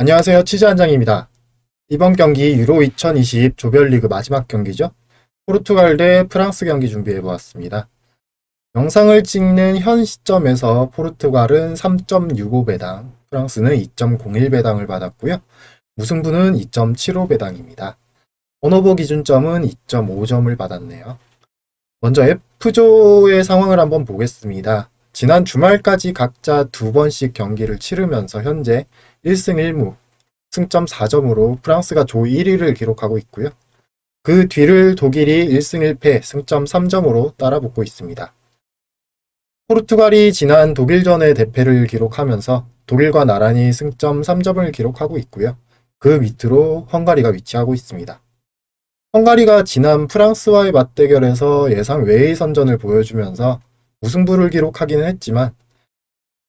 안녕하세요. 치즈한장입니다. 이번 경기 유로 2020 조별리그 마지막 경기죠. 포르투갈 대 프랑스 경기 준비해보았습니다. 영상을 찍는 현 시점에서 포르투갈은 3.65배당, 프랑스는 2.01배당을 받았고요. 무승부는 2.75배당입니다. 번호보 기준점은 2.5점을 받았네요. 먼저 F조의 상황을 한번 보겠습니다. 지난 주말까지 각자 2번씩 경기를 치르면서 현재 1승 1무, 승점 4점으로 프랑스가 조 1위를 기록하고 있고요. 그 뒤를 독일이 1승 1패, 승점 3점으로 따라붙고 있습니다. 포르투갈이 지난 독일전에 대패를 기록하면서 독일과 나란히 승점 3점을 기록하고 있고요. 그 밑으로 헝가리가 위치하고 있습니다. 헝가리가 지난 프랑스와의 맞대결에서 예상 외의 선전을 보여주면서 무승부를 기록하기는 했지만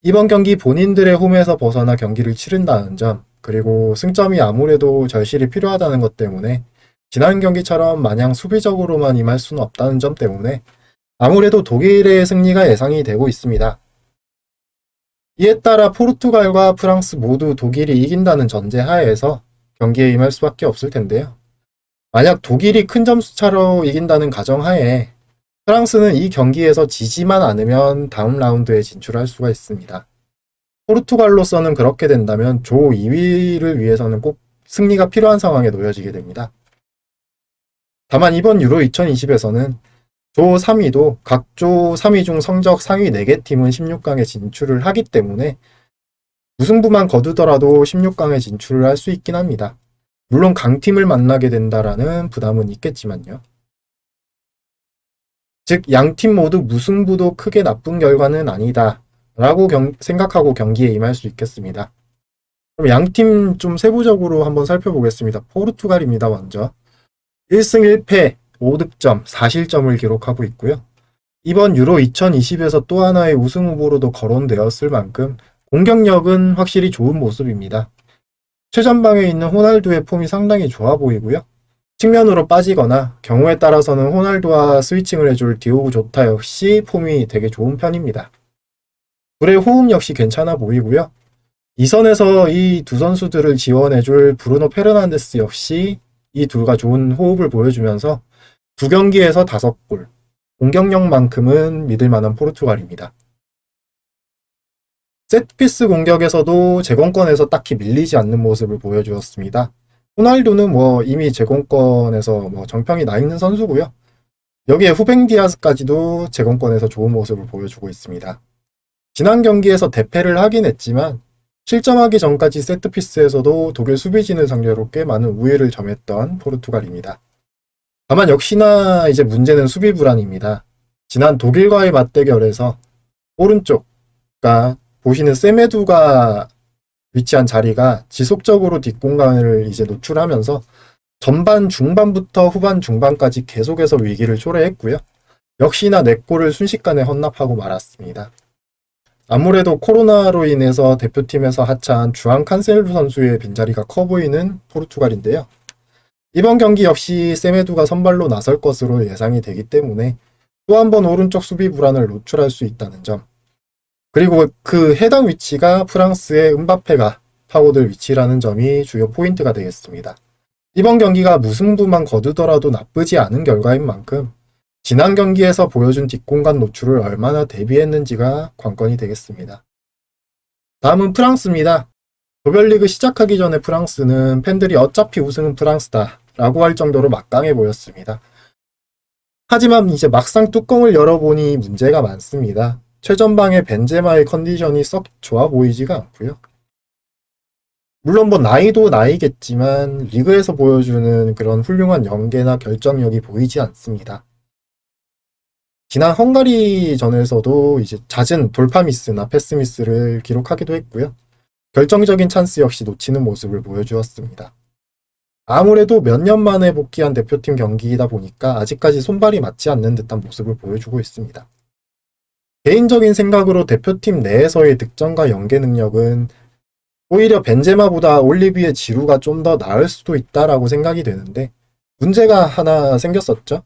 이번 경기 본인들의 홈에서 벗어나 경기를 치른다는 점, 그리고 승점이 아무래도 절실히 필요하다는 것 때문에 지난 경기처럼 마냥 수비적으로만 임할 수는 없다는 점 때문에 아무래도 독일의 승리가 예상이 되고 있습니다. 이에 따라 포르투갈과 프랑스 모두 독일이 이긴다는 전제 하에서 경기에 임할 수밖에 없을 텐데요. 만약 독일이 큰 점수 차로 이긴다는 가정하에 프랑스는 이 경기에서 지지만 않으면 다음 라운드에 진출할 수가 있습니다. 포르투갈로서는 그렇게 된다면 조 2위를 위해서는 꼭 승리가 필요한 상황에 놓여지게 됩니다. 다만 이번 유로 2020에서는 조 3위도 각 조 3위 중 성적 상위 4개 팀은 16강에 진출을 하기 때문에 무승부만 거두더라도 16강에 진출을 할 수 있긴 합니다. 물론 강팀을 만나게 된다라는 부담은 있겠지만요. 즉 양팀 모두 무승부도 크게 나쁜 결과는 아니다 라고 생각하고 경기에 임할 수 있겠습니다. 그럼 양팀 좀 세부적으로 한번 살펴보겠습니다. 포르투갈입니다. 먼저 1승 1패 5득점 4실점을 기록하고 있고요. 이번 유로 2020에서 또 하나의 우승 후보로도 거론되었을 만큼 공격력은 확실히 좋은 모습입니다. 최전방에 있는 호날두의 폼이 상당히 좋아 보이고요. 측면으로 빠지거나 경우에 따라서는 호날두와 스위칭을 해줄 디오고 조타 역시 폼이 되게 좋은 편입니다. 둘의 호흡 역시 괜찮아 보이고요. 이 선에서 이 두 선수들을 지원해줄 브루노 페르난데스 역시 이 둘과 좋은 호흡을 보여주면서 두 경기에서 5골, 공격력만큼은 믿을 만한 포르투갈입니다. 세트피스 공격에서도 제공권에서 딱히 밀리지 않는 모습을 보여주었습니다. 호날두는 이미 제공권에서 정평이 나 있는 선수고요. 여기에 후뱅 디아스까지도 제공권에서 좋은 모습을 보여주고 있습니다. 지난 경기에서 대패를 하긴 했지만 실점하기 전까지 세트피스에서도 독일 수비진을 상대로 꽤 많은 우위를 점했던 포르투갈입니다. 다만 역시나 이제 문제는 수비 불안입니다. 지난 독일과의 맞대결에서 오른쪽, 그러니까 보시는 세메두가 위치한 자리가 지속적으로 뒷공간을 이제 노출하면서 전반 중반부터 후반 중반까지 계속해서 위기를 초래했고요. 역시나 4골을 순식간에 헌납하고 말았습니다. 아무래도 코로나로 인해서 대표팀에서 하차한 주앙 칸셀루 선수의 빈자리가 커 보이는 포르투갈인데요. 이번 경기 역시 세메두가 선발로 나설 것으로 예상이 되기 때문에 또 한 번 오른쪽 수비 불안을 노출할 수 있다는 점, 그리고 그 해당 위치가 프랑스의 음바페가 파고들 위치라는 점이 주요 포인트가 되겠습니다. 이번 경기가 무승부만 거두더라도 나쁘지 않은 결과인 만큼 지난 경기에서 보여준 뒷공간 노출을 얼마나 대비했는지가 관건이 되겠습니다. 다음은 프랑스입니다. 조별리그 시작하기 전에 프랑스는 팬들이 어차피 우승은 프랑스다 라고 할 정도로 막강해 보였습니다. 하지만 이제 막상 뚜껑을 열어보니 문제가 많습니다. 최전방의 벤제마의 컨디션이 썩 좋아 보이지가 않고요. 물론 나이도 나이겠지만 리그에서 보여주는 그런 훌륭한 연계나 결정력이 보이지 않습니다. 지난 헝가리전에서도 이제 잦은 돌파 미스나 패스 미스를 기록하기도 했고요. 결정적인 찬스 역시 놓치는 모습을 보여주었습니다. 아무래도 몇 년 만에 복귀한 대표팀 경기이다 보니까 아직까지 손발이 맞지 않는 듯한 모습을 보여주고 있습니다. 개인적인 생각으로 대표팀 내에서의 득점과 연계 능력은 오히려 벤제마보다 올리비에 지루가 좀 더 나을 수도 있다라고 생각이 되는데 문제가 하나 생겼었죠.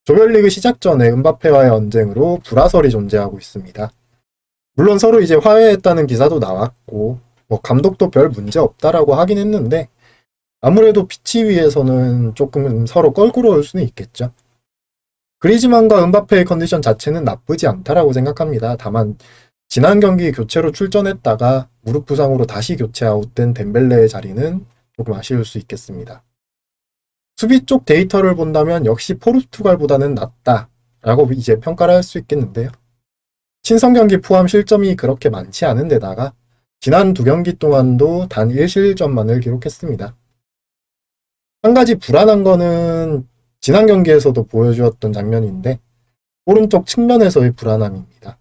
조별리그 시작 전에 음바페와의 언쟁으로 불화설이 존재하고 있습니다. 물론 서로 이제 화해했다는 기사도 나왔고 뭐 감독도 별 문제 없다라고 하긴 했는데 아무래도 피치 위에서는 조금 서로 껄끄러울 수는 있겠죠. 그리즈만과 은바페의 컨디션 자체는 나쁘지 않다라고 생각합니다. 다만 지난 경기 교체로 출전했다가 무릎 부상으로 다시 교체 아웃된 덴벨레의 자리는 조금 아쉬울 수 있겠습니다. 수비 쪽 데이터를 본다면 역시 포르투갈보다는 낫다라고 이제 평가를 할 수 있겠는데요. 친선 경기 포함 실점이 그렇게 많지 않은 데다가 지난 두 경기 동안도 단 1실점만을 기록했습니다. 한 가지 불안한 거는 지난 경기에서도 보여주었던 장면인데 오른쪽 측면에서의 불안함입니다.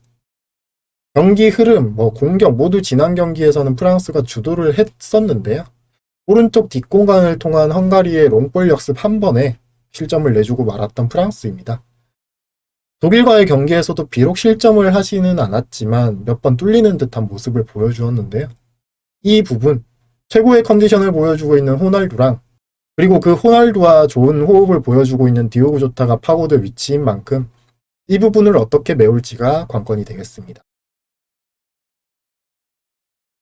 경기 흐름, 공격 모두 지난 경기에서는 프랑스가 주도를 했었는데요. 오른쪽 뒷공간을 통한 헝가리의 롱볼 역습 한 번에 실점을 내주고 말았던 프랑스입니다. 독일과의 경기에서도 비록 실점을 하지는 않았지만 몇 번 뚫리는 듯한 모습을 보여주었는데요. 이 부분, 최고의 컨디션을 보여주고 있는 호날두랑 그리고 그 호날두와 좋은 호흡을 보여주고 있는 디오고 조타가 파고들 위치인 만큼 이 부분을 어떻게 메울지가 관건이 되겠습니다.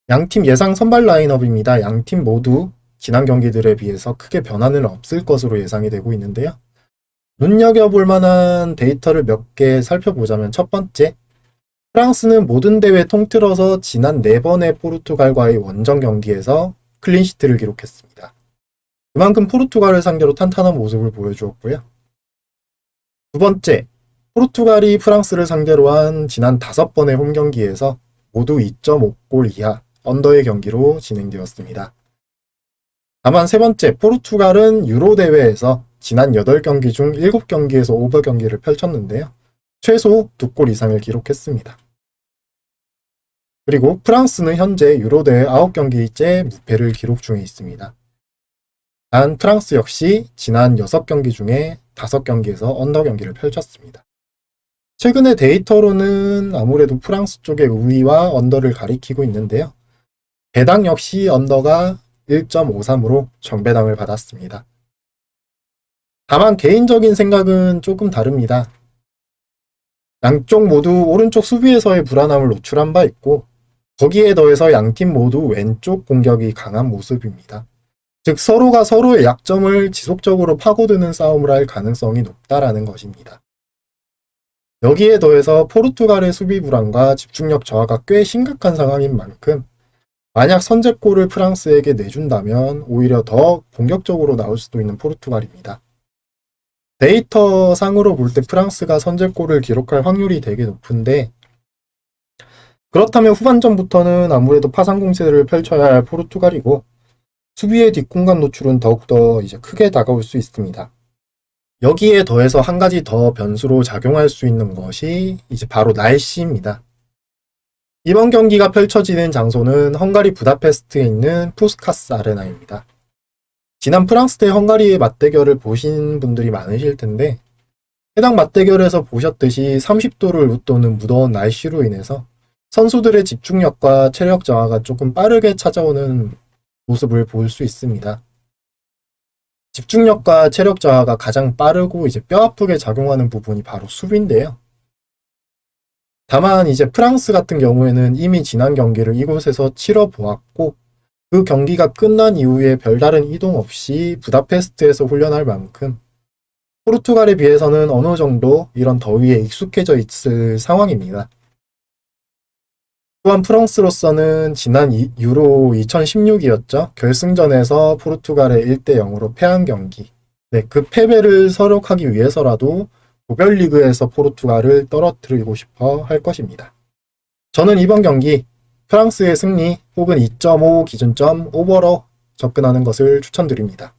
양팀 예상 선발 라인업입니다. 양팀 모두 지난 경기들에 비해서 크게 변화는 없을 것으로 예상이 되고 있는데요. 눈여겨볼 만한 데이터를 몇 개 살펴보자면 첫 번째, 프랑스는 모든 대회 통틀어서 지난 4번의 포르투갈과의 원정 경기에서 클린시트를 기록했습니다. 그만큼 포르투갈을 상대로 탄탄한 모습을 보여주었고요. 두 번째, 포르투갈이 프랑스를 상대로 한 지난 5번의 홈경기에서 모두 2.5골 이하 언더의 경기로 진행되었습니다. 다만 세 번째, 포르투갈은 유로 대회에서 지난 8경기 중 7경기에서 오버 경기를 펼쳤는데요. 최소 2골 이상을 기록했습니다. 그리고 프랑스는 현재 유로 대회 9경기째 무패를 기록 중에 있습니다. 단 프랑스 역시 지난 6경기 중에 5경기에서 언더 경기를 펼쳤습니다. 최근의 데이터로는 아무래도 프랑스 쪽의 우위와 언더를 가리키고 있는데요. 배당 역시 언더가 1.53으로 정배당을 받았습니다. 다만 개인적인 생각은 조금 다릅니다. 양쪽 모두 오른쪽 수비에서의 불안함을 노출한 바 있고 거기에 더해서 양팀 모두 왼쪽 공격이 강한 모습입니다. 즉 서로가 서로의 약점을 지속적으로 파고드는 싸움을 할 가능성이 높다라는 것입니다. 여기에 더해서 포르투갈의 수비 불안과 집중력 저하가 꽤 심각한 상황인 만큼 만약 선제골을 프랑스에게 내준다면 오히려 더 공격적으로 나올 수도 있는 포르투갈입니다. 데이터 상으로 볼 때 프랑스가 선제골을 기록할 확률이 되게 높은데 그렇다면 후반전부터는 아무래도 파상 공세를 펼쳐야 할 포르투갈이고 수비의 뒷공간 노출은 더욱더 이제 크게 다가올 수 있습니다. 여기에 더해서 한 가지 더 변수로 작용할 수 있는 것이 이제 바로 날씨입니다. 이번 경기가 펼쳐지는 장소는 헝가리 부다페스트에 있는 푸스카스 아레나입니다. 지난 프랑스 대 헝가리의 맞대결을 보신 분들이 많으실 텐데 해당 맞대결에서 보셨듯이 30도를 웃도는 무더운 날씨로 인해서 선수들의 집중력과 체력 저하가 조금 빠르게 찾아오는 모습을 볼 수 있습니다. 집중력과 체력 저하가 가장 빠르고 이제 뼈 아프게 작용하는 부분이 바로 수비인데요. 다만 이제 프랑스 같은 경우에는 이미 지난 경기를 이곳에서 치러 보았고 그 경기가 끝난 이후에 별다른 이동 없이 부다페스트에서 훈련할 만큼 포르투갈에 비해서는 어느 정도 이런 더위에 익숙해져 있을 상황입니다. 또한 프랑스로서는 지난 유로 2016이었죠. 결승전에서 포르투갈에 1대0으로 패한 경기. 그 패배를 서력하기 위해서라도 조별리그에서 포르투갈을 떨어뜨리고 싶어 할 것입니다. 저는 이번 경기 프랑스의 승리 혹은 2.5 기준점 오버로 접근하는 것을 추천드립니다.